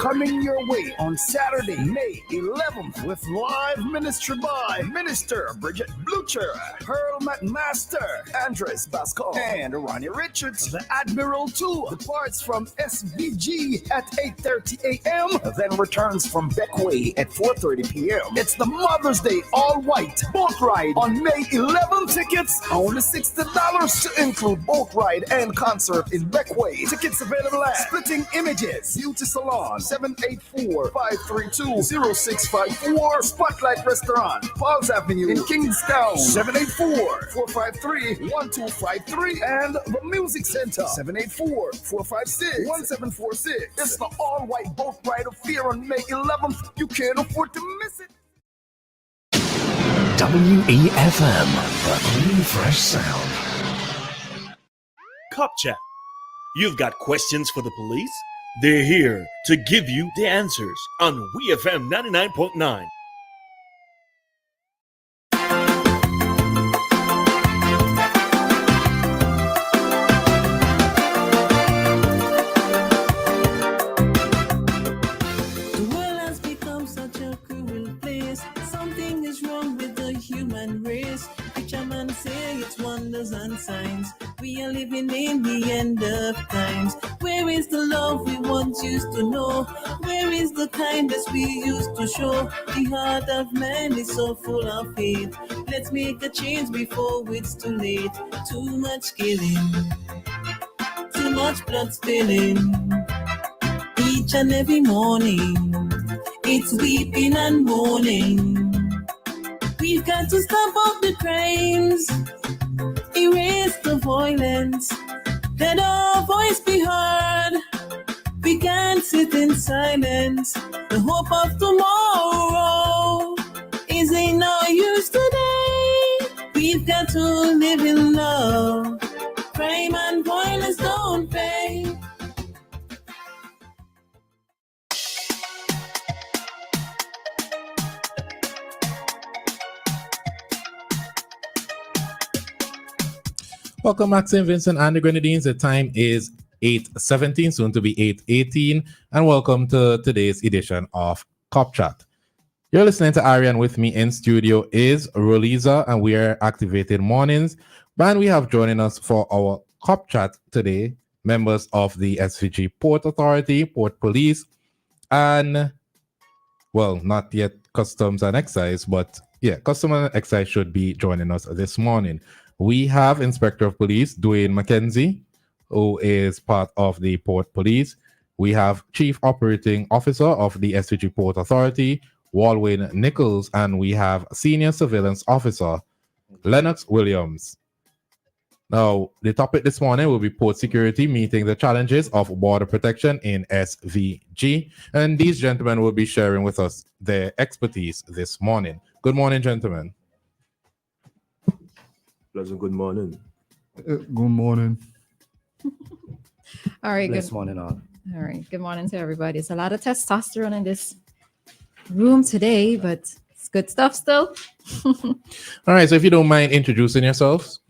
coming your way on Saturday, May 11th with live ministry by Minister Bridget Blucher, Pearl McMaster, Andres Basco, and Ronnie Richards. The Admiral 2 departs from SVG at 8:30 a.m., then returns from Beckway at 4:30 p.m. It's the Mother's Day all-white boat ride on May 11th. Tickets only $60 to include boat ride and concert in Beckway. Tickets available at Splitting Images, Beauty Salon, 784-532-0654, Spotlight Restaurant, Paul's Avenue in Kingstown, 784-453-1253, and the Music Center, 784-456-1746. It's the all-white boat ride affair on May 11th. You can't afford to miss it. WEFM, a clean, fresh sound. Cop Chat. You've got questions for the police? They're here to give you the answers on WEFM 99.9. The world has become such a cruel place. Something is wrong with the human race. Preacher man say it's wonders and signs. We are living in the end of times. Where is the love we once used to know? Where is the kindness we used to show? The heart of man is so full of hate. Let's make a change before it's too late. Too much killing, too much blood spilling. Each and every morning, it's weeping and mourning. We've got to stop all the crimes, erase the violence, let our voice be heard. We can't sit in silence. The hope of tomorrow is in no use today. We've got to live in love. Crime and violence don't pay. Welcome back, St. Vincent and the Grenadines. The time is 8:17, soon to be 8:18, and welcome to today's edition of Cop Chat. You're listening to Arian. With me in studio is Roleza, and we are activated mornings. And we have joining us for our Cop Chat today members of the SVG Port Authority, Port Police, and, well, not yet Customs and Excise, but yeah, Customs and Excise should be joining us this morning. We have Inspector of Police Dwayne McKenzie, who is part of the Port Police. We have Chief Operating Officer of the SVG Port Authority, Walwyn Nichols, and we have Senior Surveillance Officer Lennox Williams. Now, the topic this morning will be port security, meeting the challenges of border protection in SVG. And these gentlemen will be sharing with us their expertise this morning. Good morning, gentlemen. Pleasant good morning. Good morning. All right. Good morning, all. All right. Good morning to everybody. It's a lot of testosterone in this room today, but it's good stuff still. All right. So if you don't mind introducing yourselves.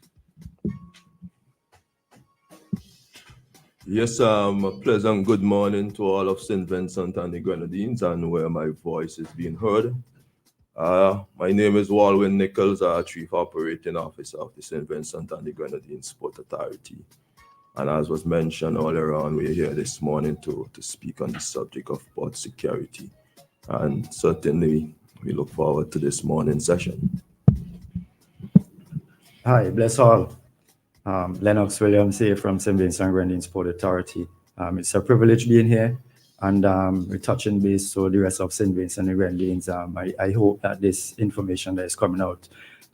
Yes, a pleasant good morning to all of St. Vincent and the Grenadines and where my voice is being heard. My name is Walwyn Nichols, Chief Operating Officer of the St. Vincent and the Grenadines Port Authority. And as was mentioned earlier on, we're here this morning to speak on the subject of port security. And certainly, we look forward to this morning's session. Hi, bless all. Lennox Williams here from St. Vincent and Grenadines Port Authority. It's a privilege being here, and we're touching base to the rest of St. Vincent and Grenadines. I hope that this information that is coming out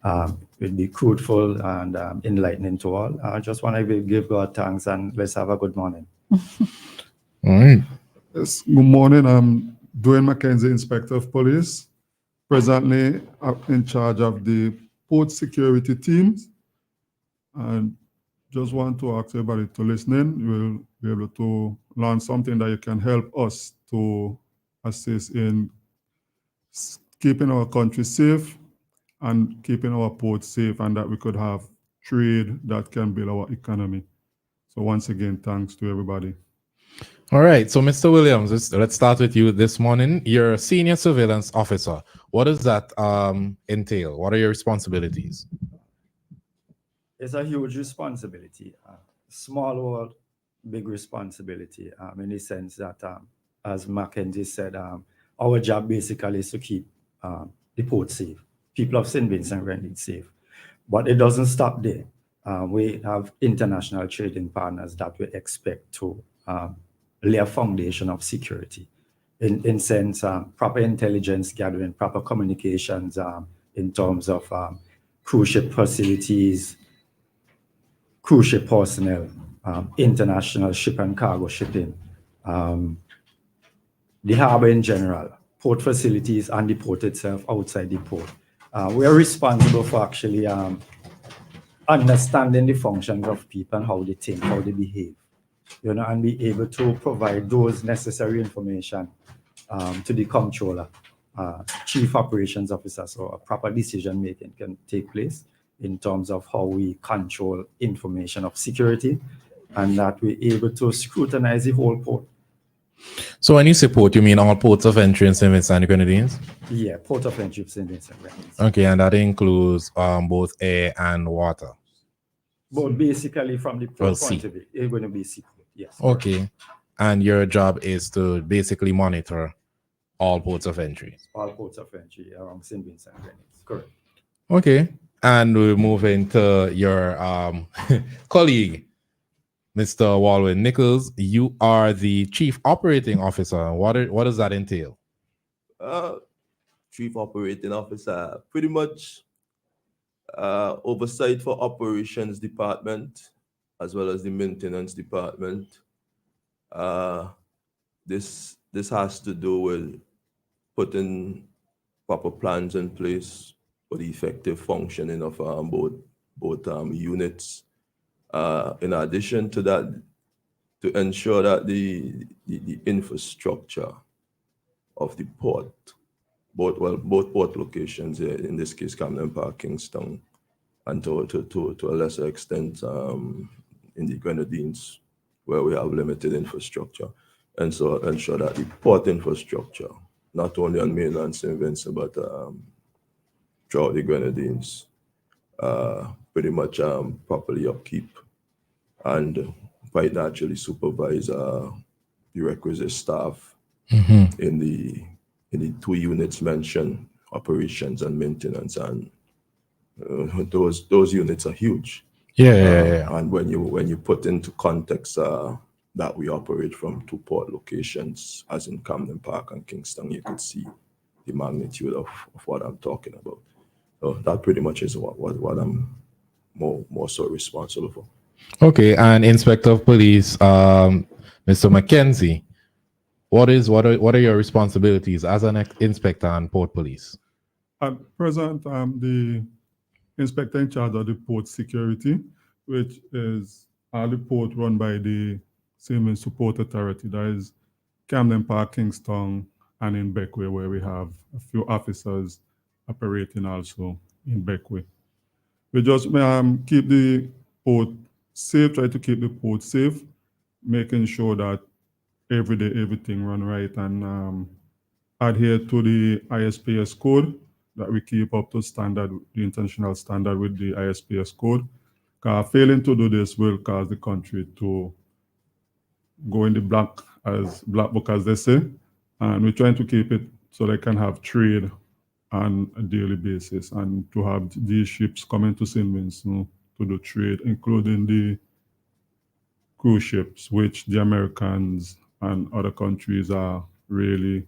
will be fruitful and enlightening to all. I just want to give God thanks, and let's have a good morning. All right. Yes, good morning. I'm Dwayne McKenzie, Inspector of Police, presently in charge of the port security teams. And just want to ask everybody to listen in. You will be able to learn something that you can help us to assist in keeping our country safe and keeping our ports safe, and that we could have trade that can build our economy. So once again, thanks to everybody. All right, so Mr. Williams, let's start with you this morning. You're a senior surveillance officer. What does that entail? What are your responsibilities? It's a huge responsibility. Small world, big responsibility. In the sense that, as Mackenzie said, our job basically is to keep the port safe, people of St. Vincent and Grenadines safe. But it doesn't stop there. We have international trading partners that we expect to lay a foundation of security. In sense, proper intelligence gathering, proper communications in terms of cruise ship facilities, cruise ship personnel, international ship and cargo shipping, the harbor in general, port facilities and the port itself outside the port. We are responsible for actually understanding the functions of people and how they think, how they behave, and be able to provide those necessary information to the comptroller, chief operations officer, so a proper decision making can take place in terms of how we control information of security, and that we're able to scrutinize the whole port. So when you say port, you mean all ports of entry in St. Vincent and the Grenadines? Yeah, port of entry of St. Vincent and Grenadines. Okay, and that includes both air and water. But basically, from the port point of view, it's going to be seaport. Yes. Okay, correct. and your job is to basically monitor all ports of entry. All ports of entry around St. Vincent and Grenadines. Correct. Okay, and we'll move into your colleague, Mr. Walwyn Nichols. You are the Chief Operating Officer. What does that entail? Chief Operating Officer, pretty much oversight for operations department as well as the maintenance department. This has to do with putting proper plans in place for the effective functioning of both units. In addition to that, to ensure that the infrastructure of the port, both port locations, in this case Camden Park, Kingston, and to a lesser extent in the Grenadines, where we have limited infrastructure, and so ensure that the port infrastructure, not only on mainland St. Vincent but throughout the Grenadines, pretty much properly upkeep and quite naturally supervise the requisite staff in the two units mentioned, operations and maintenance, and those units are huge. Yeah. And when you put into context that we operate from two port locations, as in Camden Park and Kingston, you could see the magnitude of what I'm talking about. So that pretty much is what I'm more so responsible for. Okay, and Inspector of Police, Mr. Mackenzie, what are your responsibilities as an inspector on Port Police? At present, I'm the inspector in charge of the port security, which is the port run by the St. Vincent Port Authority. That is Camden Park, Kingston, and in Beckway, where we have a few officers operating also in Beckway. We just keep the port safe, try to keep the port safe, making sure that every day everything run right, and adhere to the ISPS code, that we keep up to standard, the international standard with the ISPS code. Failing to do this will cause the country to go in the black book, as they say, and we're trying to keep it so they can have trade on a daily basis, and to have these ships coming to St. Vincent to do trade, including the cruise ships, which the Americans and other countries are really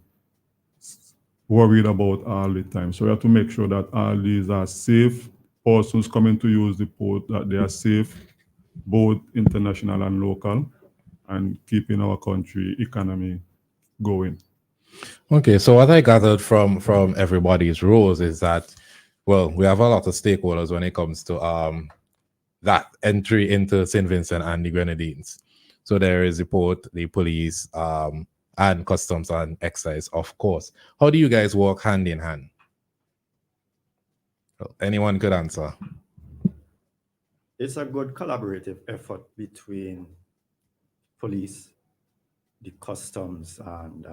worried about all the time. So we have to make sure that all these are safe. Persons coming to use the port, that they are safe, both international and local, and keeping our country economy going. Okay, so what I gathered from everybody's roles is that, well, we have a lot of stakeholders when it comes to that entry into St. Vincent and the Grenadines. So there is the port, the police, and customs and excise, of course. How do you guys work hand in hand? Anyone could answer. It's a good collaborative effort between police, the customs and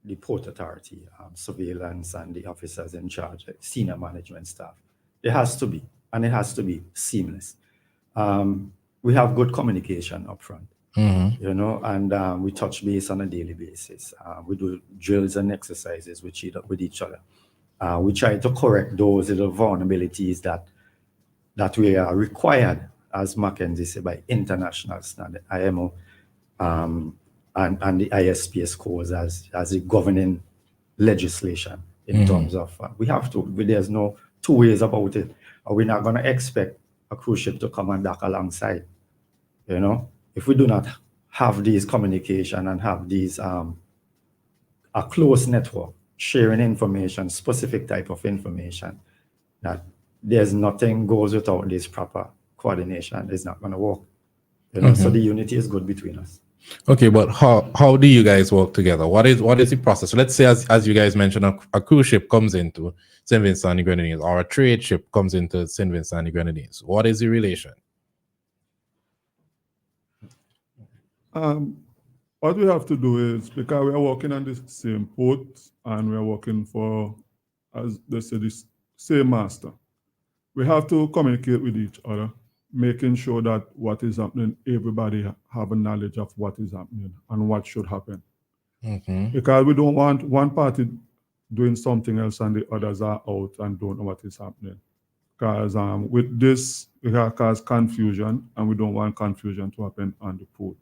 the port authority, surveillance, and the officers in charge, like senior management staff. It has to be, and it has to be seamless. We have good communication up front, you know, and we touch base on a daily basis. We do drills and exercises with each other. We try to correct those little vulnerabilities that we are required, as Mackenzie said, by international standard, IMO, and the ISPS codes as a governing legislation in terms of, we have to, there's no two ways about it. We're not going to expect a cruise ship to come and dock alongside, you know? If we do not have these communication and have these, a close network, sharing information, specific type of information, that there's nothing goes without this proper coordination. It's not going to work, you know? So the unity is good between us. Okay, but how do you guys work together? What is the process? So let's say, as you guys mentioned, a cruise ship comes into St. Vincent and the Grenadines, or a trade ship comes into St. Vincent and the Grenadines. What is the relation? What we have to do is, because we are working on the same port and we are working for, as they say, the same master, we have to communicate with each other, making sure that what is happening, everybody have a knowledge of what is happening and what should happen. Because we don't want one party doing something else and the others are out and don't know what is happening. Because with this, we have caused confusion, and we don't want confusion to happen on the port.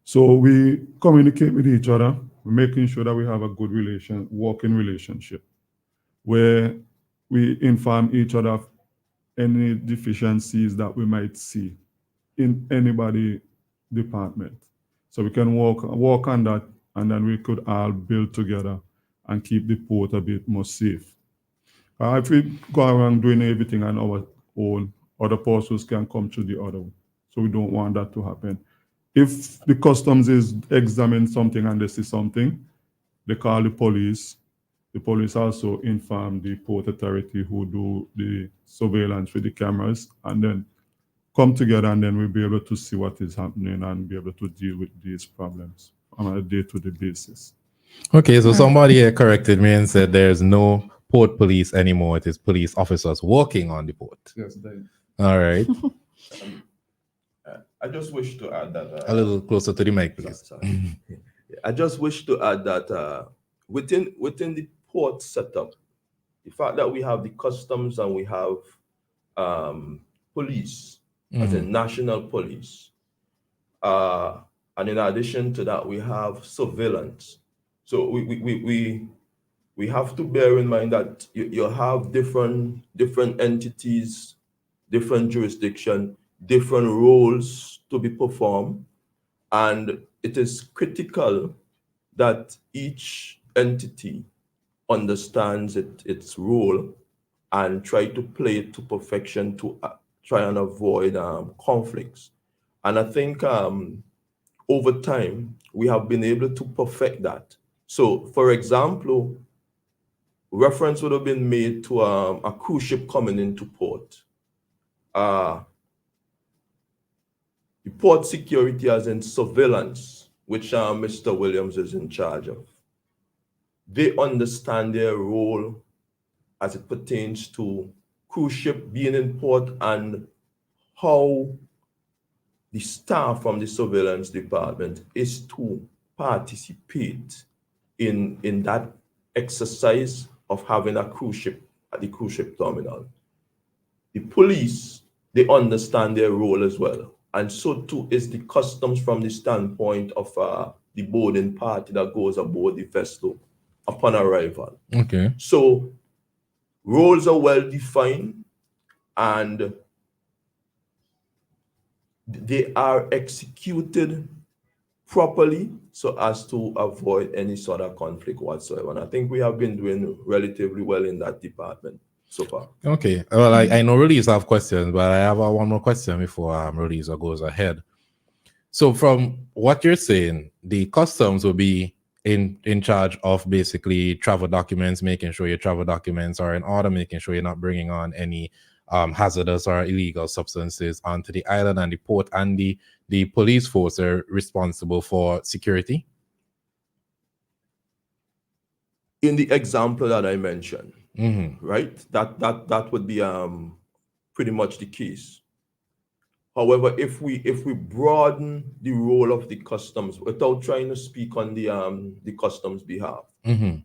So we communicate with each other, making sure that we have a good working relationship, where we inform each other of any deficiencies that we might see in anybody department. So we can work on that, and then we could all build together and keep the port a bit more safe. If we go around doing everything on our own, other parcels can come through the other one. So we don't want that to happen. If the customs is examine something and they see something, they call the police. The police also inform the port authority, who do the surveillance with the cameras, and then come together, and then we'll be able to see what is happening and be able to deal with these problems on a day-to-day basis. Okay, so somebody here corrected me and said there's no port police anymore. It is police officers working on the port. Yes, they. All right. I just wish to add that A little closer to the mic, please. sorry. I just wish to add that within the port setup, the fact that we have the customs and we have police as a national police, and in addition to that, we have surveillance. So we have to bear in mind that you have different entities, different jurisdiction, different roles to be performed, and it is critical that each entity understands its role and try to play it to perfection to try and avoid conflicts. And I think over time, we have been able to perfect that. So, for example, reference would have been made to a cruise ship coming into port. The port security as in surveillance, which Mr. Williams is in charge of. They understand their role as it pertains to cruise ship being in port and how the staff from the surveillance department is to participate in that exercise of having a cruise ship at the cruise ship terminal. The police, they understand their role as well. And so too is the customs from the standpoint of the boarding party that goes aboard the vessel upon arrival. Okay. So roles are well defined and they are executed properly so as to avoid any sort of conflict whatsoever. And I think we have been doing relatively well in that department so far. Okay. Well, I know Roleza have questions, but I have one more question before Roleza goes ahead. So from what you're saying, the customs will be in charge of basically travel documents, making sure your travel documents are in order, making sure you're not bringing on any hazardous or illegal substances onto the island and the port, and the police force are responsible for security? In the example that I mentioned, Mm-hmm. right? That would be pretty much the case. However, if we broaden the role of the customs without trying to speak on the customs behalf, Mm-hmm.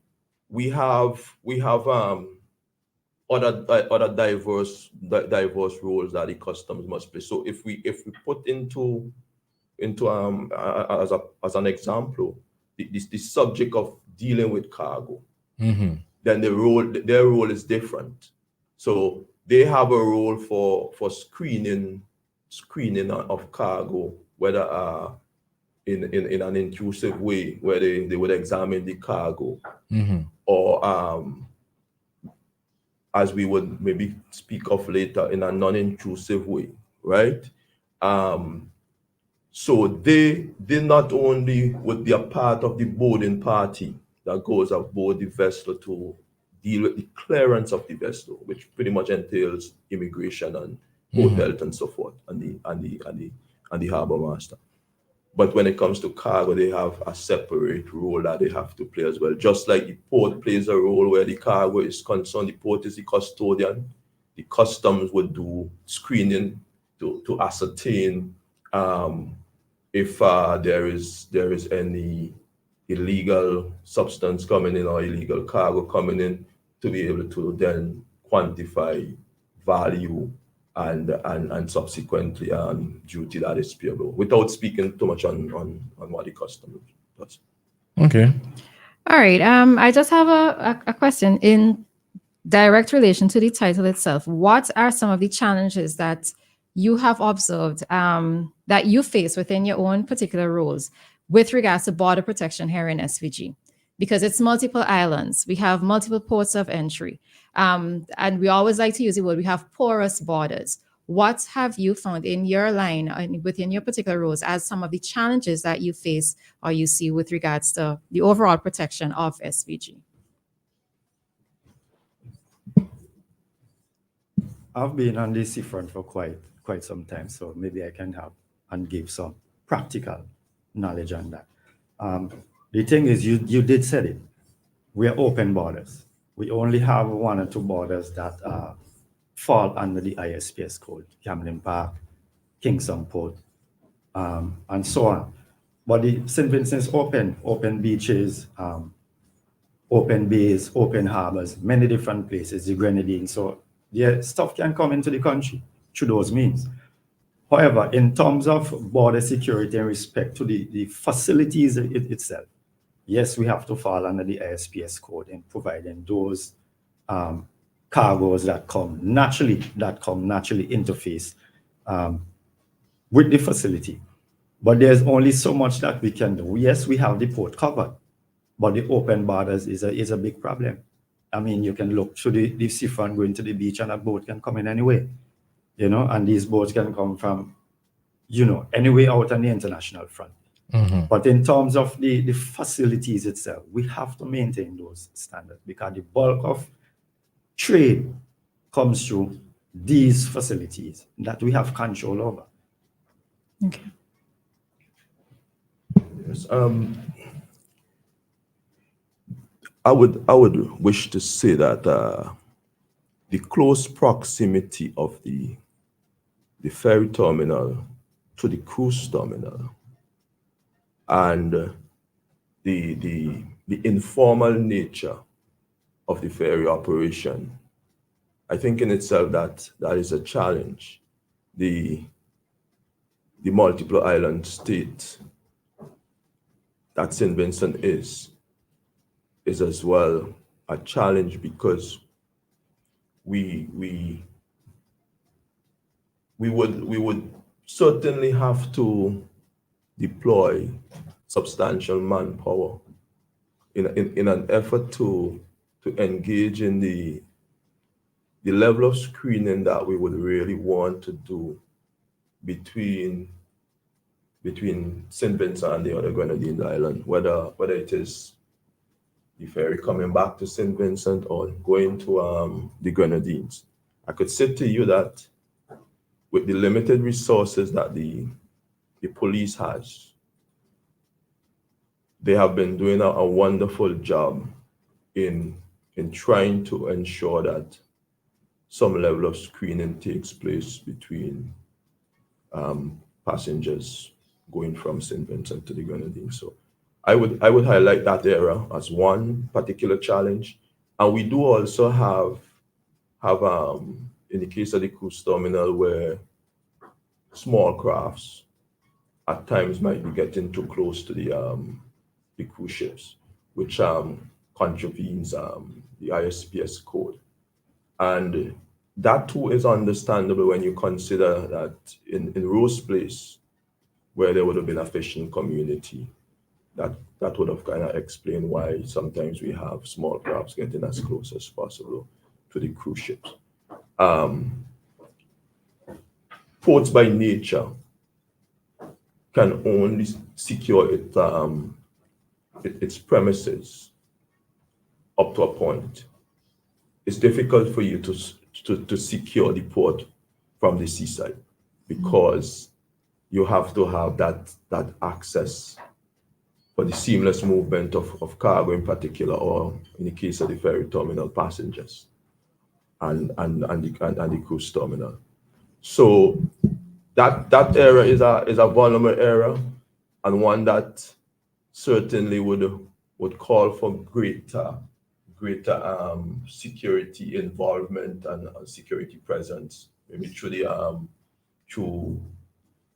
we have other diverse roles that the customs must play. So if we put into as an example the subject of dealing with cargo, Mm-hmm. then their role is different. So they have a role for screening of cargo, whether in an intrusive way, where they would examine the cargo, Mm-hmm. or as we would maybe speak of later, in a non-intrusive way, right? So they not only would be a part of the boarding party that goes aboard the vessel to deal with the clearance of the vessel, which pretty much entails immigration and port health and so forth, and the harbor master. But when it comes to cargo, they have a separate role that they have to play as well. Just like the port plays a role where the cargo is concerned, the port is the custodian. The customs would do screening to ascertain if there is any illegal substance coming in or illegal cargo coming in, to be able to then quantify value and subsequently duty that is payable, without speaking too much on what the customer does. Okay. All right. I just have a question in direct relation to the title itself. What are some of the challenges that you have observed that you face within your own particular roles with regards to border protection here in SVG? Because it's multiple islands, we have multiple ports of entry, and we always like to use the word, we have porous borders. What have you found in your line and within your particular roles as some of the challenges that you face or you see with regards to the overall protection of SVG? I've been on the seafront for quite some time, so maybe I can have and give some practical knowledge on that. The thing is, you did say it. We are open borders. We only have one or two borders that fall under the ISPS code: Camden Park, Kingston Port, and so on. But the St. Vincent's open beaches, open bays, open harbors, many different places, the Grenadines. So yeah, stuff can come into the country through those means. However, in terms of border security and respect to the facilities itself, yes, we have to fall under the ISPS code in providing those cargoes that come naturally interface with the facility. But there's only so much that we can do. Yes, we have the port covered, but the open borders is a big problem. I mean, you can look through the seafront, going to the beach, and a boat can come in anyway, and these boats can come from, anyway out on the international front. Mm-hmm. But in terms of the facilities itself, we have to maintain those standards, because the bulk of trade comes through these facilities that we have control over. Okay. Yes. I would wish to say that the close proximity of the ferry terminal to the cruise terminal, and the informal nature of the ferry operation, I think in itself that is a challenge. The multiple island state that St. Vincent is as well a challenge, because we would certainly have to deploy substantial manpower in an effort to engage in the level of screening that we would really want to do between St. Vincent and the other Grenadines island, whether it is the ferry coming back to St. Vincent or going to the Grenadines. I could say to you that with the limited resources that the police has, they have been doing a wonderful job in trying to ensure that some level of screening takes place between passengers going from St. Vincent to the Grenadines. So I would highlight that area as one particular challenge. And we do also have in the case of the cruise terminal, where small crafts at times might be getting too close to the cruise ships, which contravenes the ISPS code. And that too is understandable when you consider that in Rose Place, where there would have been a fishing community, that would have kind of explained why sometimes we have small crafts getting as close as possible to the cruise ships. Ports by nature can only secure its premises up to a point. It's difficult for you to secure the port from the seaside because you have to have that access for the seamless movement of cargo in particular, or in the case of the ferry terminal, passengers and the cruise terminal. So that area is a vulnerable area, and one that certainly would call for greater security involvement and security presence, maybe through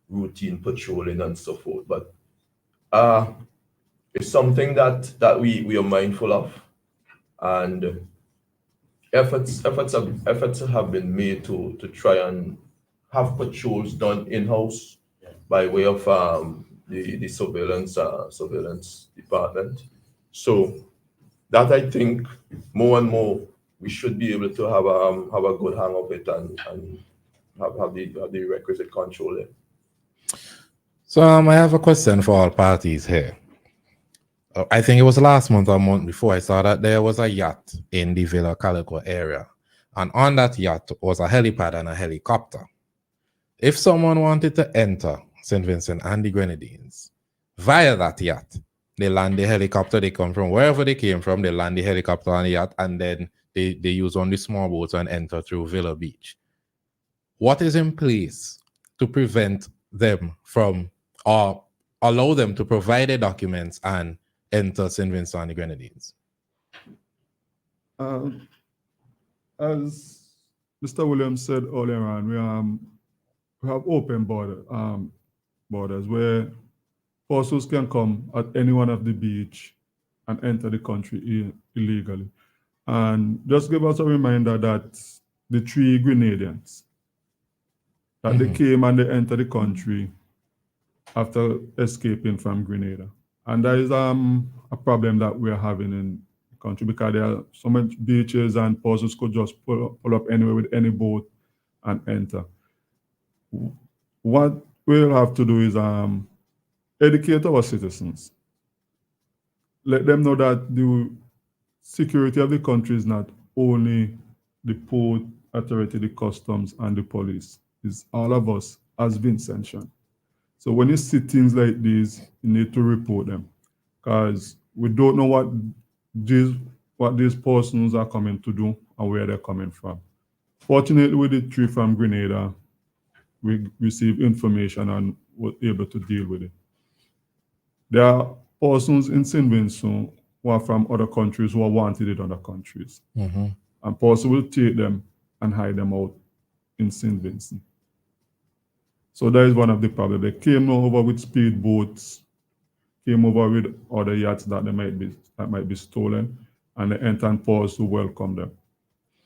routine patrolling and so forth. But it's something that we are mindful of, and efforts have been made to try and have patrols done in-house by way of the surveillance department. So that, I think, more and more we should be able to have a good hang of it and have the requisite control there. So I have a question for all parties here. I think it was last month or a month before, I saw that there was a yacht in the Villa Calico area, and on that yacht was a helipad and a helicopter. If someone wanted to enter St. Vincent and the Grenadines via that yacht, they land the helicopter, they come from wherever they came from, they land the helicopter on the yacht, and then they use only small boats and enter through Villa Beach. What is in place to prevent them from, or allow them to provide their documents and enter St. Vincent and the Grenadines? As Mr. Williams said earlier on, we have open borders where persons can come at any one of the beach and enter the country illegally. And just give us a reminder that the 3 Grenadians, that they came and they entered the country after escaping from Grenada. And that is a problem that we're having in the country, because there are so many beaches and persons could just pull up anywhere with any boat and enter. What we'll have to do is educate our citizens. Let them know that the security of the country is not only the port authority, the customs, and the police. It's all of us as Vincentian. So when you see things like these, you need to report them, because we don't know what these persons are coming to do and where they're coming from. Fortunately, with the 3 from Grenada, we received information and were able to deal with it. There are persons in St. Vincent who are from other countries who are wanted in other countries. And persons will take them and hide them out in St. Vincent. So that is one of the problems. They came over with speedboats, came over with other yachts that might be stolen, and they enter and pause to welcome them.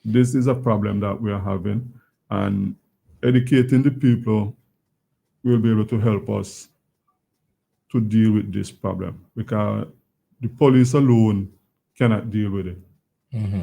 This is a problem that we are having, and educating the people will be able to help us to deal with this problem, because the police alone cannot deal with it,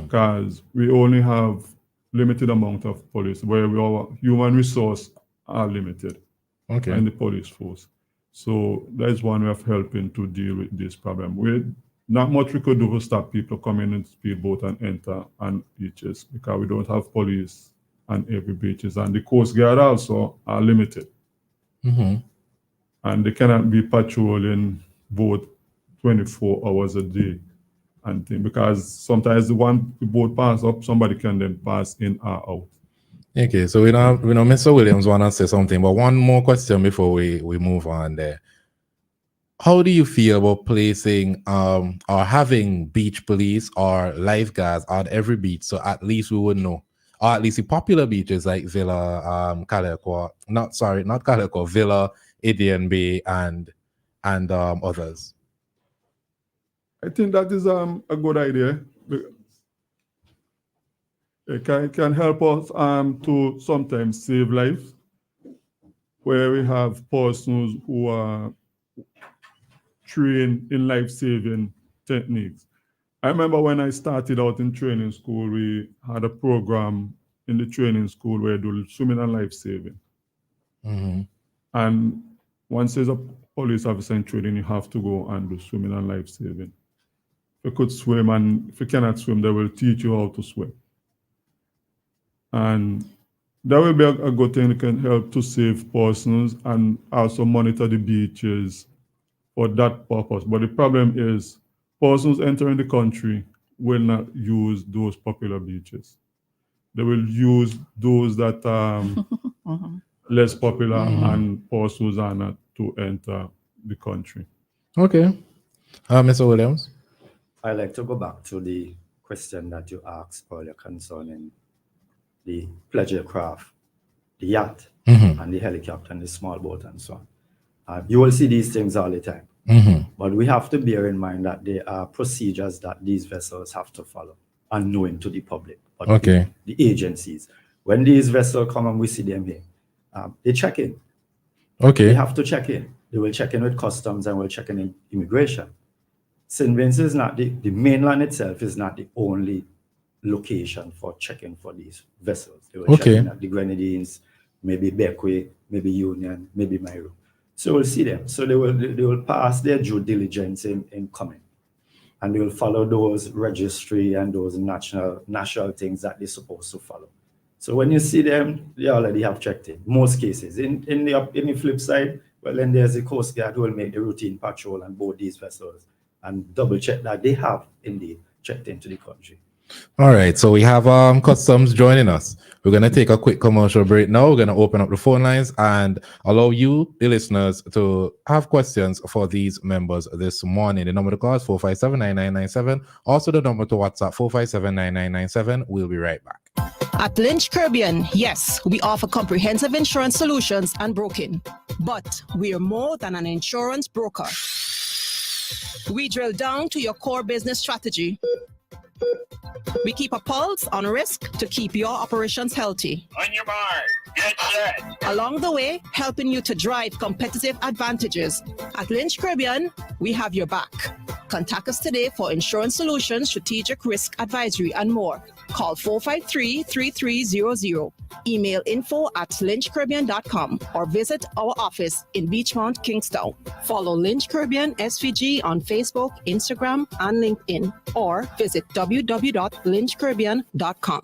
because we only have limited amount of police, where our human resource are limited in the police force. So that is one way of helping to deal with this problem. Not much we could do to stop people coming in speedboat and enter on beaches, because we don't have police on every beaches, and the Coast Guard also are limited, and they cannot be patrolling boat 24 hours a day, and because sometimes the boat pass up, somebody can then pass in or out. Okay, so we know Mr. Williams want to say something, but one more question before we move on there. How do you feel about placing or having beach police or lifeguards on every beach, so at least we would know, or at least the popular beaches like Villa, not Calico, Villa, Indian Bay, and others? I think that is a good idea. It can help us to sometimes save lives, where we have persons who are trained in life-saving techniques. I remember when I started out in training school, we had a program in the training school where we do swimming and life-saving. And once there's a police officer in training, you have to go and do swimming and life-saving. If you could swim, and if you cannot swim, they will teach you how to swim. And that will be a good thing. It can help to save persons and also monitor the beaches for that purpose. But the problem is persons entering the country will not use those popular beaches. They will use those that are less popular and persons are not to enter the country. Okay. Mr. Williams? I'd like to go back to the question that you asked earlier concerning the pleasure craft, the yacht, and the helicopter, and the small boat, and so on. You will see these things all the time. But we have to bear in mind that there are procedures that these vessels have to follow, unknown to the public, but the agencies. When these vessels come and we see them here, they check in. They have to check in. They will check in with customs and will check in immigration. St. Vincent is not the mainland itself is not the only location for checking for these vessels. They will check in at the Grenadines, maybe Beckway, maybe Union, maybe Myro. So we'll see them. So they will pass their due diligence in coming, and they will follow those registry and those national things that they're supposed to follow. So when you see them, they already have checked in. Most cases. In the flip side, well, then there's the Coast Guard who will make the routine patrol and board these vessels and double check that they have indeed checked into the country. All right, so we have customs joining us. We're going to take a quick commercial break now. We're going to open up the phone lines and allow you, the listeners, to have questions for these members this morning. The number to call is 457-9997. Also, the number to WhatsApp, 457-9997. We'll be right back. At Lynch Caribbean, yes, we offer comprehensive insurance solutions and broking. But we're more than an insurance broker. We drill down to your core business strategy. We keep a pulse on risk to keep your operations healthy. On your mark, get set. Along the way, helping you to drive competitive advantages. At Lynch Caribbean, we have your back. Contact us today for insurance solutions, strategic risk advisory, and more. Call 453-3300. Email info@lynchcaribbean.com or visit our office in Beachmont, Kingstown. Follow Lynch Caribbean SVG on Facebook, Instagram, and LinkedIn, or visit www.lynchcaribbean.com.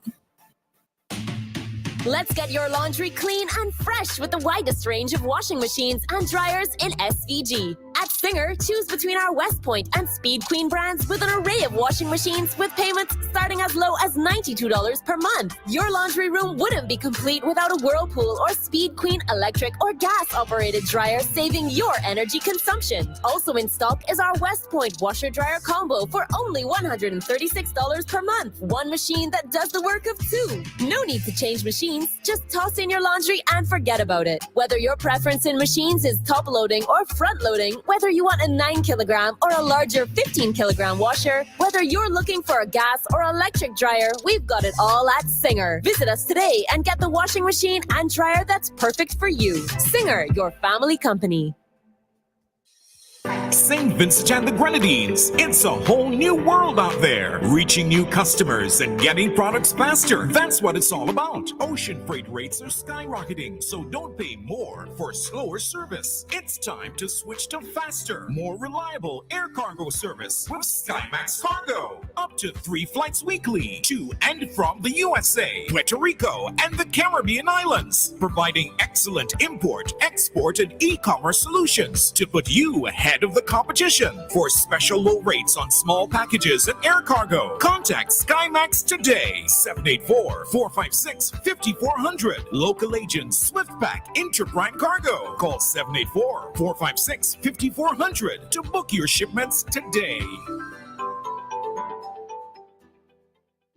Let's get your laundry clean and fresh with the widest range of washing machines and dryers in SVG. At Singer, choose between our West Point and Speed Queen brands with an array of washing machines with payments starting as low as $92 per month. Your laundry room wouldn't be complete without a Whirlpool or Speed Queen electric or gas-operated dryer, saving your energy consumption. Also in stock is our West Point washer-dryer combo for only $136 per month. One machine that does the work of two. No need to change machines. Just toss in your laundry and forget about it. Whether your preference in machines is top-loading or front-loading, whether you want a 9-kilogram or a larger 15-kilogram washer, whether you're looking for a gas or electric dryer, we've got it all at Singer. Visit us today and get the washing machine and dryer that's perfect for you. Singer, your family company. St. Vincent and the Grenadines. It's a whole new world out there. Reaching new customers and getting products faster. That's what it's all about. Ocean freight rates are skyrocketing, so don't pay more for slower service. It's time to switch to faster, more reliable air cargo service with SkyMax Cargo. Up to 3 flights weekly to and from the USA, Puerto Rico, and the Caribbean islands. Providing excellent import, export, and e-commerce solutions to put you ahead of the competition. For special low rates on small packages and air cargo, contact SkyMax today. 784-456-5400. Local agents SwiftPack Interbrand Cargo. Call 784-456-5400 to book your shipments today.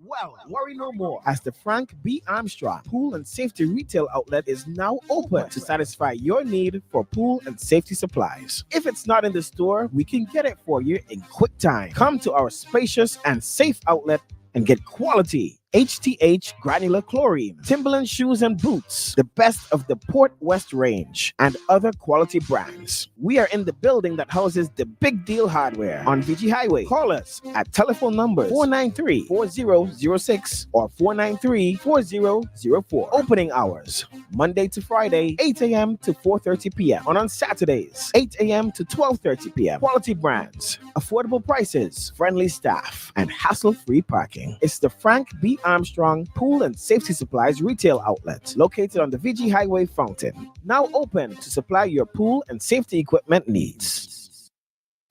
Well, worry no more, as the Frank B. Armstrong Pool and Safety Retail Outlet is now open to satisfy your need for pool and safety supplies. If it's not in the store, we can get it for you in quick time. Come to our spacious and safe outlet and get quality HTH granular chlorine, Timberland shoes and boots, the best of the Port West range, and other quality brands. We are in the building that houses the Big Deal Hardware on VG Highway. Call us at telephone numbers 493-4006 or 493-4004. Opening hours, Monday to Friday, 8 a.m. to 4:30 p.m. On Saturdays, 8 a.m. to 12:30 p.m. Quality brands, affordable prices, friendly staff, and hassle-free parking. It's the Frank B. Armstrong Pool and Safety Supplies Retail Outlet, located on the VG Highway Fountain. Now open to supply your pool and safety equipment needs.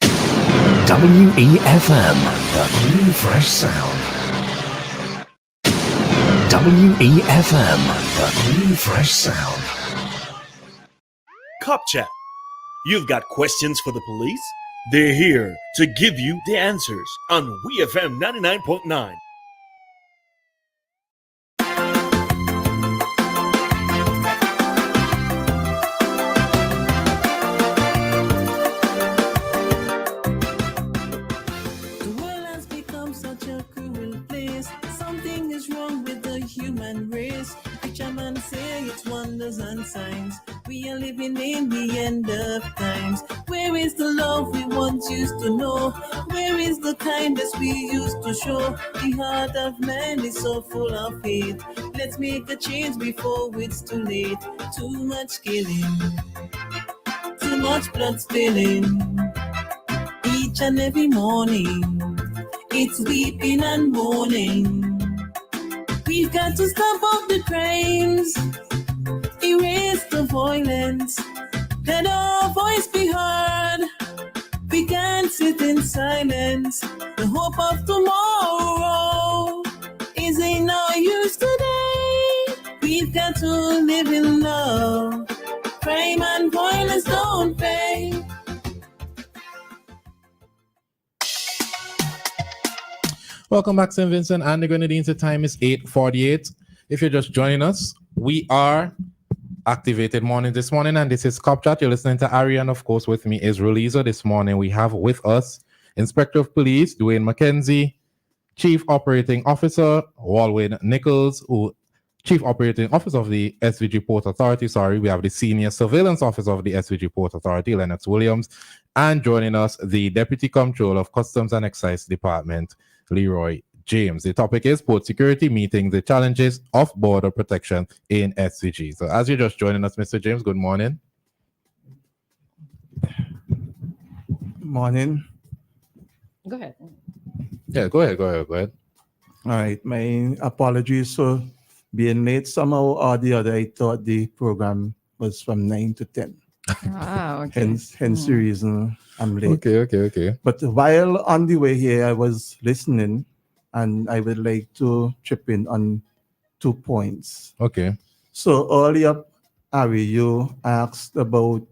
WEFM, the new fresh sound. WEFM, the new fresh sound. Cop Chat. You've got questions for the police? They're here to give you the answers on WEFM 99.9. Human race, which a man say it's wonders and signs. We are living in the end of times. Where is the love we once used to know? Where is the kindness we used to show? The heart of man is so full of hate. Let's make a change before it's too late. Too much killing, too much blood spilling. Each and every morning, it's weeping and mourning. We've got to stop all the crimes, erase the violence, let our voice be heard. We can't sit in silence. The hope of tomorrow is in our use today. We've got to live in love. Crime and violence don't pay. Welcome back, St. Vincent and the Grenadines. The time is 8:48. If you're just joining us, we are activated morning this morning, and this is Cop Chat. You're listening to Ari, and of course, with me is Roleza. This morning, we have with us Inspector of Police Dwayne McKenzie, Chief Operating Officer Walwyn Nichols, who Chief Operating Officer of the SVG Port Authority. We have the Senior Surveillance Officer of the SVG Port Authority, Lennox Williams, and joining us, the Deputy Comptroller of Customs and Excise Department, Leroy James. The topic is port security, meeting the challenges of border protection in SVG. So as you're just joining us, Mr. James, good morning. Morning. Go ahead. Yeah, go ahead. All right, my apologies for being late. Somehow or the other, I thought the program was from 9 to 10. Ah, okay. Hence the reason I'm late. Okay. But while on the way here, I was listening, and I would like to chip in on 2 points. Okay. So earlier, Ari, you asked about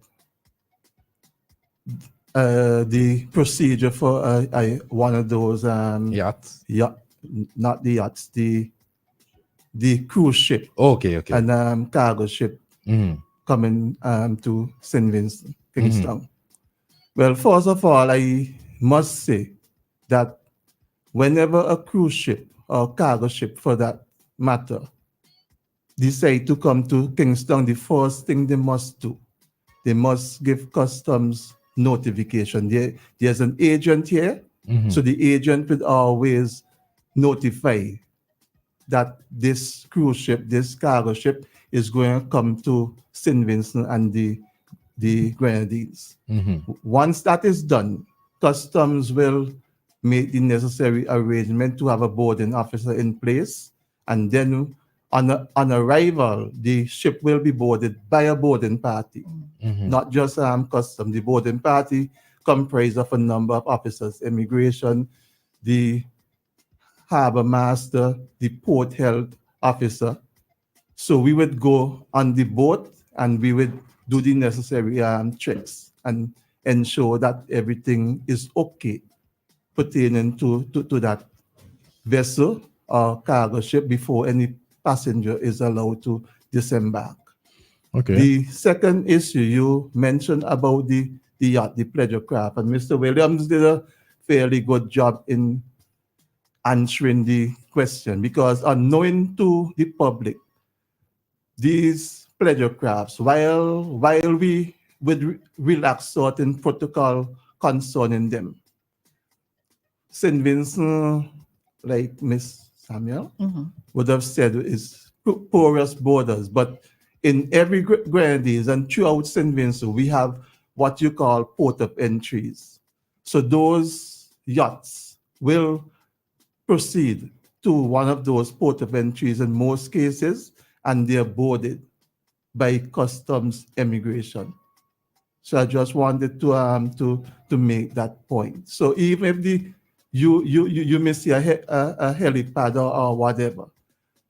the procedure for one of those yachts. Not the yachts, the cruise ship. Okay. And cargo ship. Mm-hmm. Coming to St. Vincent, Kingstown. Mm-hmm. Well, first of all, I must say that whenever a cruise ship or cargo ship, for that matter, decide to come to Kingstown, the first thing they must do, they must give customs notification. There's an agent here, so the agent would always notify that this cruise ship, this cargo ship, is going to come to St. Vincent and the Grenadines. Once that is done, customs will make the necessary arrangement to have a boarding officer in place, and then on arrival, the ship will be boarded by a boarding party, not just customs. The boarding party comprised of a number of officers: immigration, the harbor master, the port health officer. So we would go on the boat and we would do the necessary checks and ensure that everything is okay pertaining to that vessel or cargo ship before any passenger is allowed to disembark. Okay. The second issue you mentioned about the yacht, the pleasure craft, and Mr. Williams did a fairly good job in answering the question, because unknowing to the public, these pleasure crafts, while we would relax certain protocol concerning them, St. Vincent, like Miss Samuel would have said, is porous borders. But in every Grenadines and throughout St. Vincent, we have what you call port of entries. So those yachts will proceed to one of those port of entries in most cases, and they're boarded by customs immigration. So I just wanted to make that point. So even if you may see a helipad or whatever,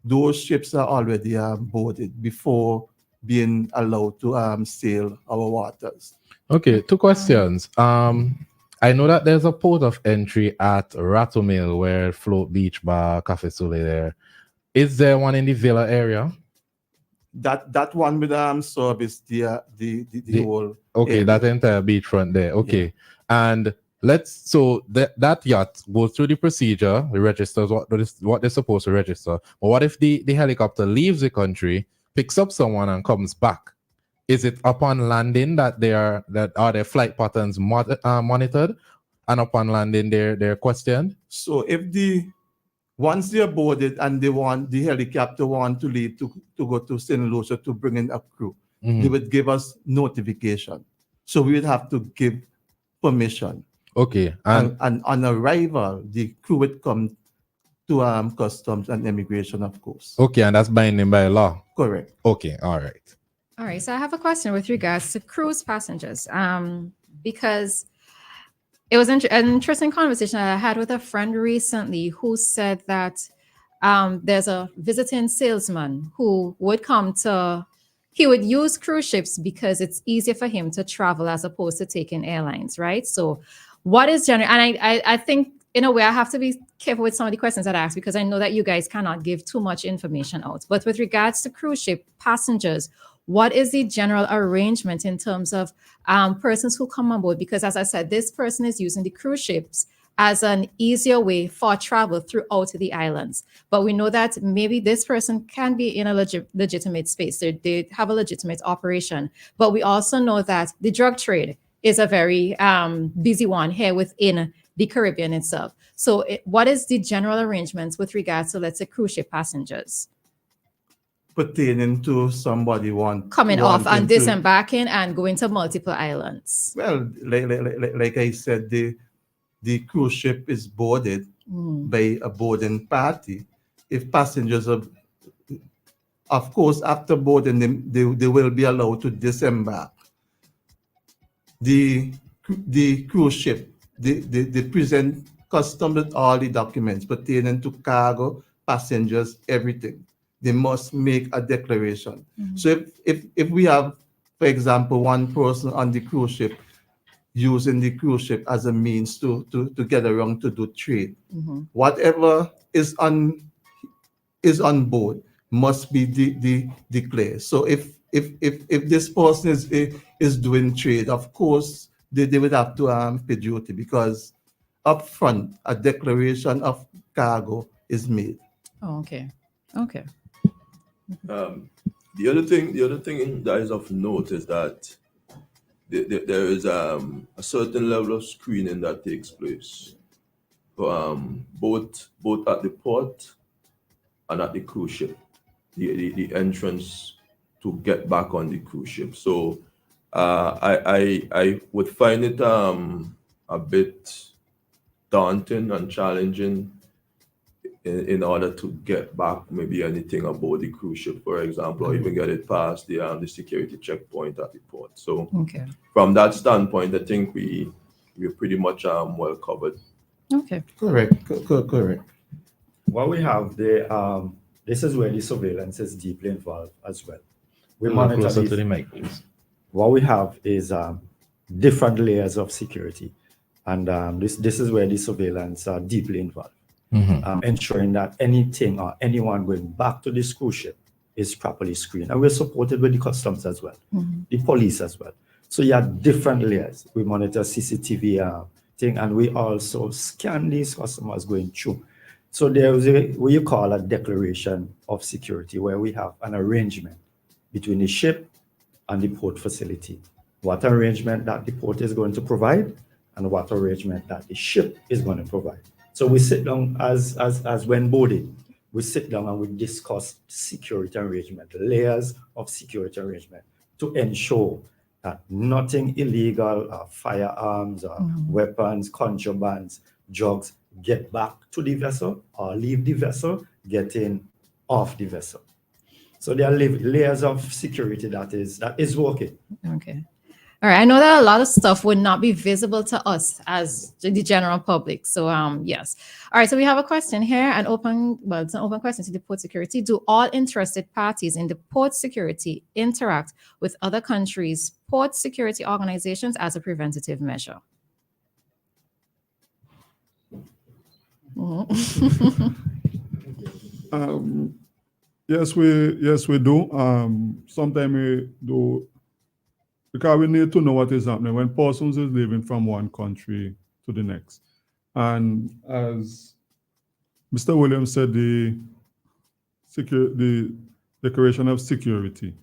those ships are already boarded before being allowed to sail our waters. Okay, two questions. I know that there's a port of entry at Ratomil where Float Beach Bar, Cafe Soleil there. Is there one in the Villa area? That one with service the whole okay area. That entire beachfront there. Okay, and so that yacht goes through the procedure, it registers what they're supposed to register. But what if the helicopter leaves the country, picks up someone and comes back? Is it upon landing that their flight patterns monitored, and upon landing they're questioned? So if once they're boarded and the helicopter want to leave to go to St. Lucia to bring in a crew, they would give us notification. So we would have to give permission. Okay. And on arrival, the crew would come to customs and immigration, of course. Okay, and that's binding by law? Correct. Okay, all right. All right, so I have a question with regards to cruise passengers, because it was an interesting conversation I had with a friend recently who said that there's a visiting salesman who would he would use cruise ships because it's easier for him to travel as opposed to taking airlines, right? So what is general, and I think in a way I have to be careful with some of the questions that I ask, because I know that you guys cannot give too much information out. But with regards to cruise ship passengers, what is the general arrangement in terms of persons who come on board? Because as I said, this person is using the cruise ships as an easier way for travel throughout the islands. But we know that maybe this person can be in a legitimate space. They have a legitimate operation. But we also know that the drug trade is a very busy one here within the Caribbean itself. So what is the general arrangements with regards to, let's say, cruise ship passengers? Pertaining to somebody coming off and disembarking and going to multiple islands. Well, like I said, the cruise ship is boarded by a boarding party. If passengers are, of course, after boarding them, they will be allowed to disembark. The cruise ship, they present customs with all the documents pertaining to cargo, passengers, everything. They must make a declaration. So if we have, for example, one person on the cruise ship using the cruise ship as a means to get around to do trade, whatever is on board must be declared. So if this person is doing trade, of course they would have to pay duty, because upfront a declaration of cargo is made. Oh, okay. The other thing that is of note is that there is a certain level of screening that takes place, both at the port and at the cruise ship, the entrance to get back on the cruise ship. So I would find it a bit daunting and challenging in order to get back maybe anything aboard the cruise ship, for example, or even get it past the security checkpoint at the port. So Okay. from that standpoint, I think we're pretty much well covered. Okay. Correct. Correct. What we have there, this is where the surveillance is deeply involved as well. We A little monitor closer these- to the mic, please. What we have is different layers of security, and this is where the surveillance are deeply involved, ensuring that anything or anyone going back to this cruise ship is properly screened, and we're supported with the customs as well, the police as well. So you have different layers. We monitor CCTV thing, and we also scan these customers going through. So there's what you call a declaration of security, where we have an arrangement between the ship and the port facility. What arrangement that the port is going to provide, and what arrangement that the ship is going to provide. So we sit down as when boarding, we sit down and we discuss security arrangement, layers of security arrangement, to ensure that nothing illegal, firearms, weapons, contrabands, drugs get back to the vessel or leave the vessel, getting off the vessel. So there are layers of security that is working. Okay. All right. I know that a lot of stuff would not be visible to us as the general public. So yes. All right. So we have a question here, it's an open question to the port security. Do all interested parties in the port security interact with other countries' port security organizations as a preventative measure? Yes, we do. Sometimes we do, because we need to know what is happening when persons is leaving from one country to the next. And as Mr. Williams said, the declaration of security,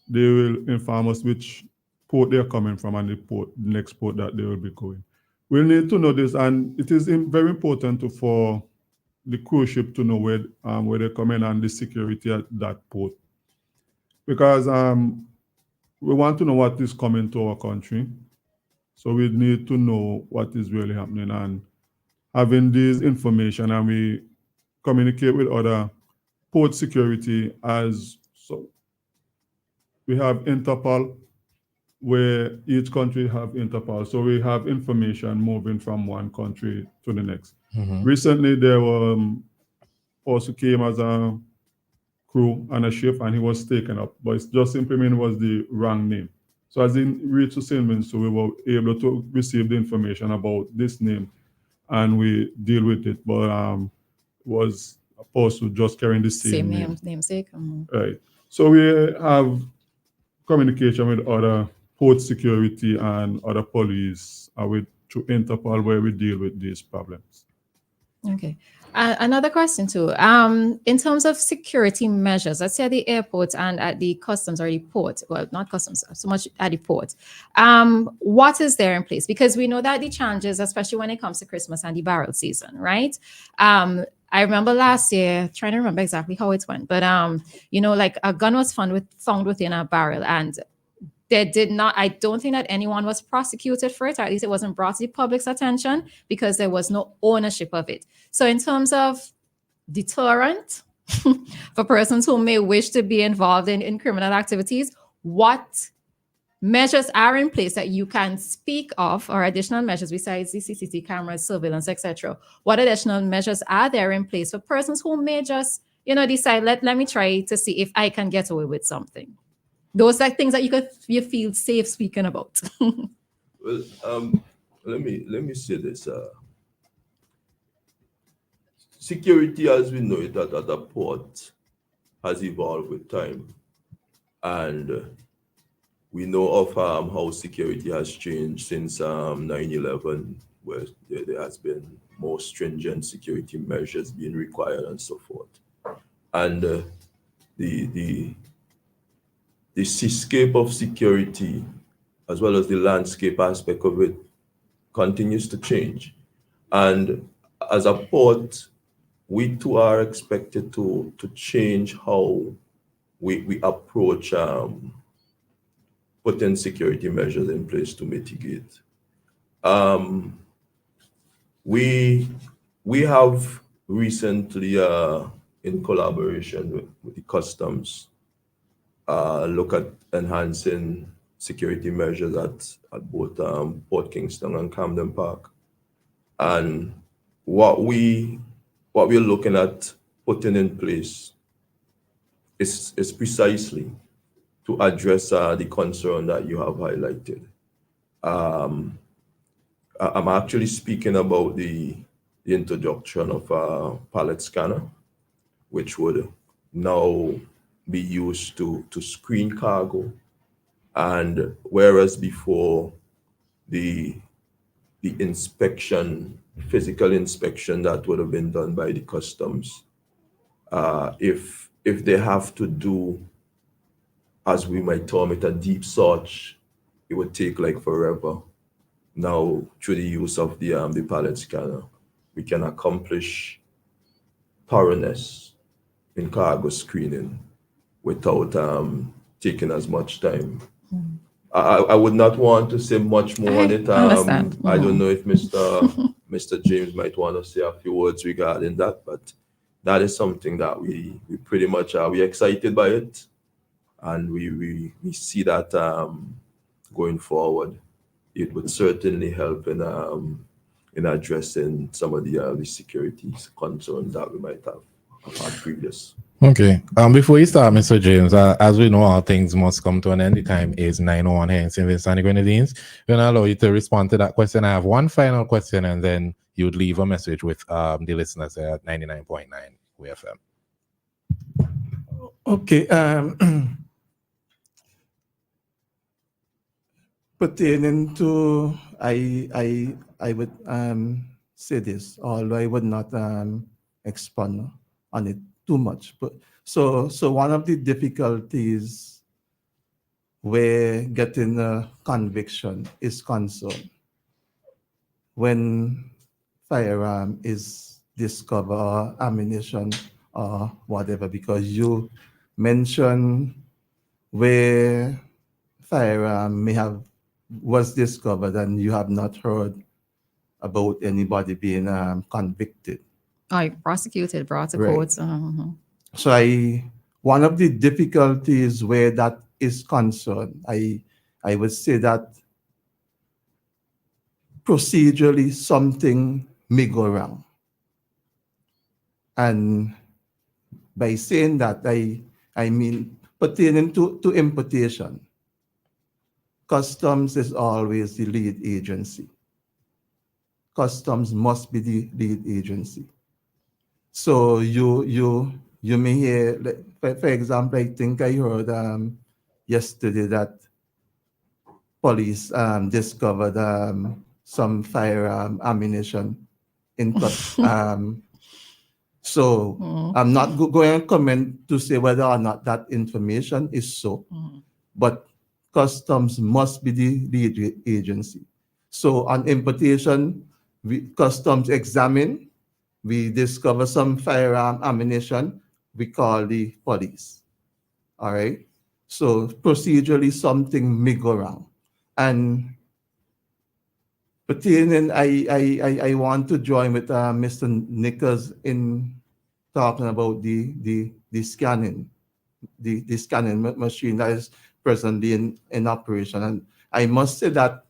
they will inform us which port they are coming from and the next port that they will be going. We'll need to know this, and it is very important for the cruise ship to know where they come in and the security at that port, because we want to know what is coming to our country. So we need to know what is really happening, and having this information, and we communicate with other port security so we have Interpol, where each country have Interpol. So we have information moving from one country to the next. Recently, there were also came as a crew on a ship, and he was taken up, but it just simply mean it was the wrong name. So as he reached to St. Vincent, we were able to receive the information about this name, and we deal with it. But was a person just carrying the same name. Namesake. Right. So we have communication with other port security and other police, through Interpol, where we deal with these problems. Okay. Another question too. In terms of security measures, let's say at the airport and at the customs or the port, well, not customs so much at the port, what is there in place? Because we know that the challenges, especially when it comes to Christmas and the barrel season, right? I remember last year, trying to remember exactly how it went, but like a gun was found within a barrel, and I don't think that anyone was prosecuted for it, or at least it wasn't brought to the public's attention because there was no ownership of it. So in terms of deterrent for persons who may wish to be involved in criminal activities, what measures are in place that you can speak of, or additional measures besides the CCTV cameras, surveillance, etc.? What additional measures are there in place for persons who may just, decide, let me try to see if I can get away with something? Those are things that you feel safe speaking about. Well, let me say this. Security, as we know it at a port, has evolved with time, and we know of how security has changed since 9/11, where there has been more stringent security measures being required and so forth, and the seascape of security as well as the landscape aspect of it, continues to change. And as a port, we too are expected to change how we approach putting security measures in place to mitigate. Um, we we have recently, in collaboration with the customs, look at enhancing security measures at both Port Kingston and Camden Park. And what we're looking at putting in place is precisely to address the concern that you have highlighted. I'm actually speaking about the introduction of a pallet scanner, which would now be used to screen cargo. And whereas before the inspection, physical inspection that would have been done by the customs, if they have to do, as we might term it, a deep search, it would take like forever. Now, through the use of the pallet scanner, we can accomplish thoroughness in cargo screening without taking as much time. I would not want to say much more on it. Understand. I don't know if Mr. James might want to say a few words regarding that, but that is something that we pretty much are excited by it, and we see that going forward, it would certainly help in addressing some of the security concerns that we might have had previous. Okay. Before you start, Mr. James, as we know, all things must come to an end. The time is 9:01 here in St. Vincent and the Grenadines. We're going to allow you to respond to that question. I have one final question, and then you would leave a message with the listeners at 99.9 WEFM. Okay. Pertaining to, I would say this, although I would not expand on it too much. But so one of the difficulties where getting a conviction is concerned when firearm is discovered, or ammunition or whatever, because you mentioned where firearm was discovered and you have not heard about anybody being convicted. Prosecuted, brought to Right. court. So one of the difficulties where that is concerned, I would say that procedurally something may go wrong. And by saying that, I mean pertaining to importation, customs is always the lead agency. Customs must be the lead agency. So you may hear, for example, I think I heard yesterday that police discovered some firearm ammunition in so I'm not going to comment to say whether or not that information is so, but customs must be the lead agency. So on importation, customs examine, we discover some firearm ammunition, we call the police. All right. So procedurally, something may go wrong. And pertaining, I want to join with Mr. Nichols in talking about the scanning, the scanning machine that is presently in operation. And I must say that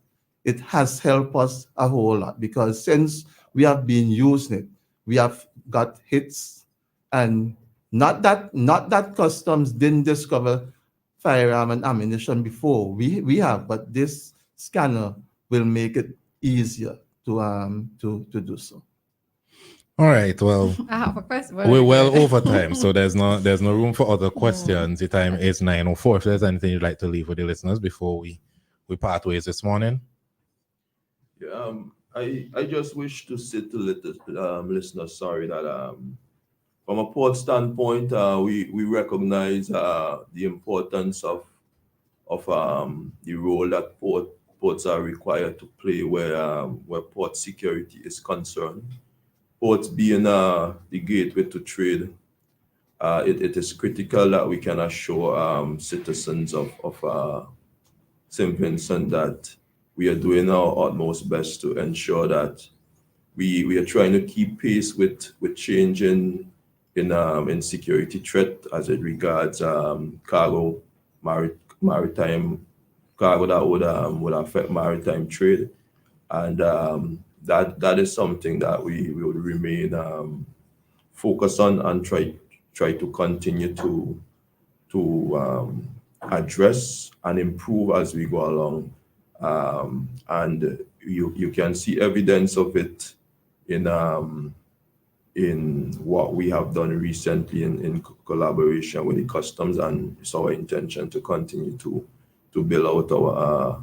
it has helped us a whole lot, because since we have been using it, we have got hits, and not that customs didn't discover firearm and ammunition before. We have, but this scanner will make it easier to do so. All right. Well, I have a question. we're well over time, so there's no room for other questions. The time is 9:04. If there's anything you'd like to leave with the listeners before we part ways this morning. Yeah, I just wish to say to listeners, sorry, that from a port standpoint, we recognize the importance of the role that ports are required to play where port security is concerned. Ports being the gateway to trade, it is critical that we can assure citizens of St. Vincent that we are doing our utmost best to ensure that we are trying to keep pace with change in security threat as it regards cargo, maritime cargo that would affect maritime trade, and that is something that we will remain focused on and try to continue to address and improve as we go along. And you can see evidence of it in what we have done recently in collaboration with the customs, and it's our intention to continue to build out our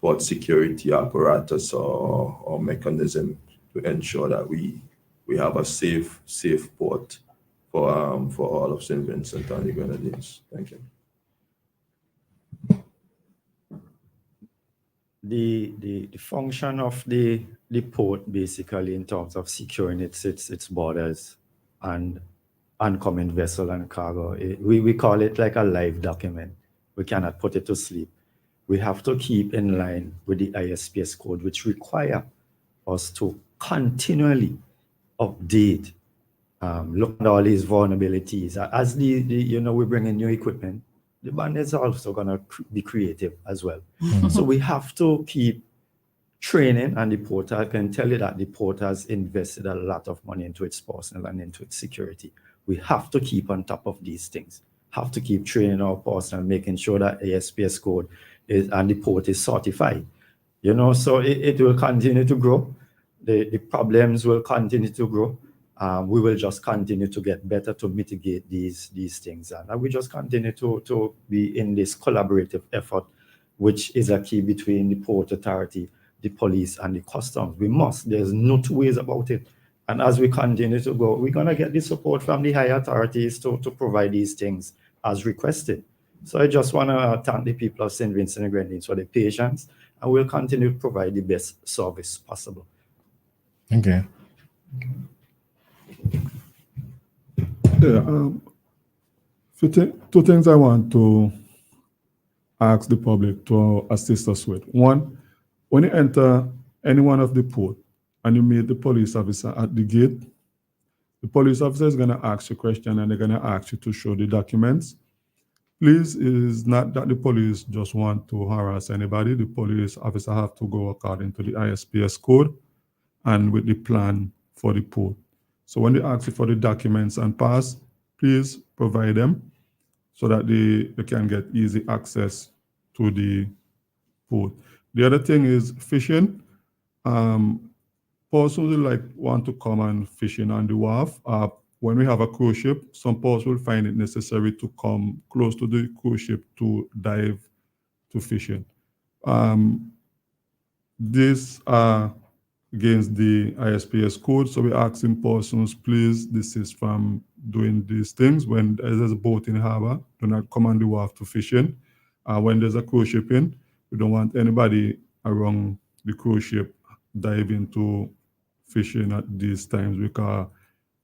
port security apparatus or mechanism to ensure that we have a safe port for all of St. Vincent and the Grenadines. Thank you. The function of the port, basically, in terms of securing its borders and oncoming vessel and cargo, we call it like a live document. We cannot put it to sleep. We have to keep in line with the ISPS code, which require us to continually update, look at all these vulnerabilities. As we bring in new equipment, the bandits are also going to be creative as well. So we have to keep training, and the port, I can tell you that the port has invested a lot of money into its personnel and into its security. We have to keep on top of these things, have to keep training our personnel, making sure that ASPS code and the port is certified. So it will continue to grow. The problems will continue to grow. We will just continue to get better to mitigate these things. And we just continue to be in this collaborative effort, which is a key between the Port Authority, the police, and the customs. There's no two ways about it. And as we continue to go, we're going to get the support from the higher authorities to provide these things as requested. So I just want to thank the people of St. Vincent and Grenadines for their patience, and we'll continue to provide the best service possible. Okay. Yeah, two things I want to ask the public to assist us with. One, when you enter any one of the port and you meet the police officer at the gate, the police officer is going to ask you a question and they're going to ask you to show the documents. Please, it is not that the police just want to harass anybody. The police officer have to go according to the ISPS code and with the plan for the port. So when they ask you for the documents and pass, please provide them so that they can get easy access to the port. The other thing is fishing. Ports will want to come and fishing on the wharf. When we have a cruise ship, some ports will find it necessary to come close to the cruise ship to dive to fishing. These are against the ISPS code, so we're asking persons, please desist from doing these things. When there's a boat in harbor, do not come on the wharf to fishing. When there's a cruise ship in, we don't want anybody around the cruise ship diving to fishing at these times, because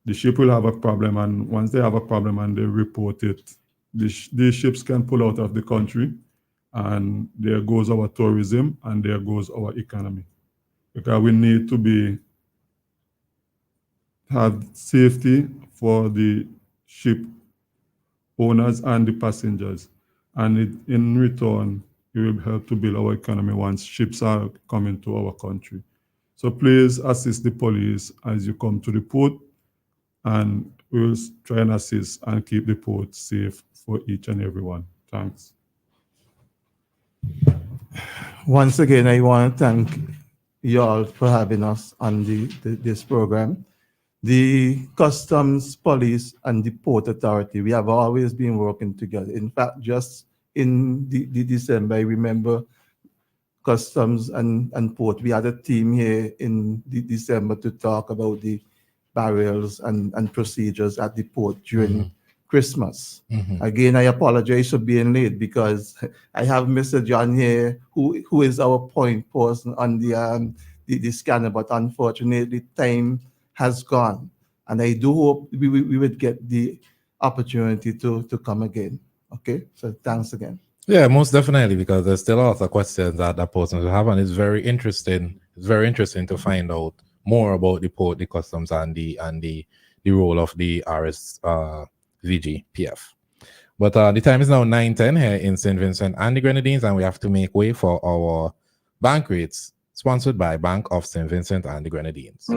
the ship will have a problem, and once they have a problem and they report it, these ships can pull out of the country, and there goes our tourism and there goes our economy. Because we need to have safety for the ship owners and the passengers. And in return, it will help to build our economy once ships are coming to our country. So please assist the police as you come to the port, and we'll try and assist and keep the port safe for each and everyone. Thanks. Once again, I want to thank you all for having us on this program. The Customs, Police, and the Port Authority, we have always been working together. In fact, just in the December, I remember Customs and Port, we had a team here in December to talk about the barriers and procedures at the port during Christmas. Mhm. Again, I apologize for being late because I have Mr. John here, who is our point person on the scanner, but unfortunately, time has gone. And I do hope we would get the opportunity to come again. Okay, so thanks again. Yeah, most definitely, because there's still lots of questions that that person will have, and it's very interesting. It's very interesting to find out more about the port, the customs, and the role of the VGPF. But the time is now 9:10 here in St. Vincent and the Grenadines, and we have to make way for our bank rates, sponsored by Bank of St. Vincent and the Grenadines.